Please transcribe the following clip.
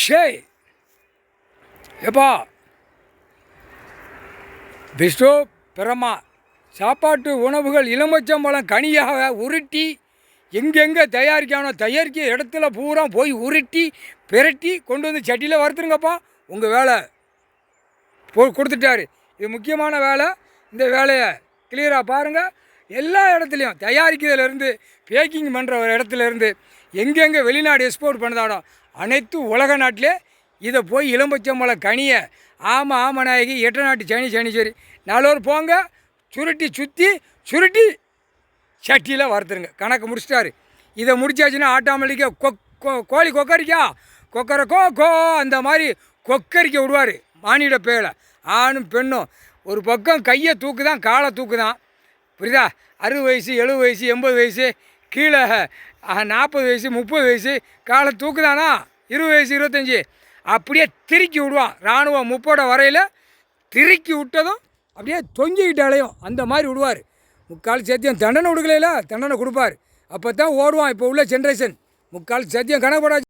ஷே எப்பா விஷ்ணு பிரமா சாப்பாட்டு உணவுகள் எலுமிச்சம்பழம் கனியாக உருட்டி எங்கெங்கே தயாரிக்க இடத்துல பூரா போய் உருட்டி பிரட்டி கொண்டு வந்து சட்டியில் வறுத்துருங்கப்பா. உங்கள் வேலை கொடுத்துட்டாரு. இது முக்கியமான வேலை. இந்த வேலையை கிளியராக பாருங்கள். எல்லா இடத்துலையும் தயாரிக்கிறதுலேருந்து பேக்கிங் பண்ணுற ஒரு இடத்துலேருந்து எங்கெங்கே வெளிநாடு எக்ஸ்போர்ட் பண்ணுதானோ அனைத்து உலக நாட்டிலே இதை போய் எலுமிச்சம்பழம் கனியை ஆமாம் நாயகி 8 நாட்டு சனீஸ்வரி நாலோர் போங்க சுருட்டி சட்டியில் வறுத்துருங்க. கணக்கு முடிச்சிட்டாரு. இதை முடிச்சாச்சுன்னா ஆட்டோமேட்டிக்காக கோழி கொக்கரிக்கா கோ அந்த மாதிரி கொக்கரிக்க விடுவார். மானிட பேலை ஆணும் பெண்ணும் ஒரு பக்கம் கையை தூக்குதான் காலை தூக்குதான். புரியுதா? 60 வயசு 70 வயசு 80 வயசு கீழே 40 வயசு 30 வயசு காலை தூக்குதானா 20 வயசு 25 அப்படியே திருக்கி விடுவான். இராணுவம் முப்போட வரையில் திருக்கி விட்டதும் அப்படியே தொங்கிக்கிட்டாலையும் அந்த மாதிரி விடுவார். முக்கால் சத்தியம் தண்டனை கொடுக்கல தண்டனை கொடுப்பார். அப்போ தான் ஓடுவான் இப்போ உள்ள ஜென்ரேஷன். முக்கால் சத்தியம் கணக்கு போடாது.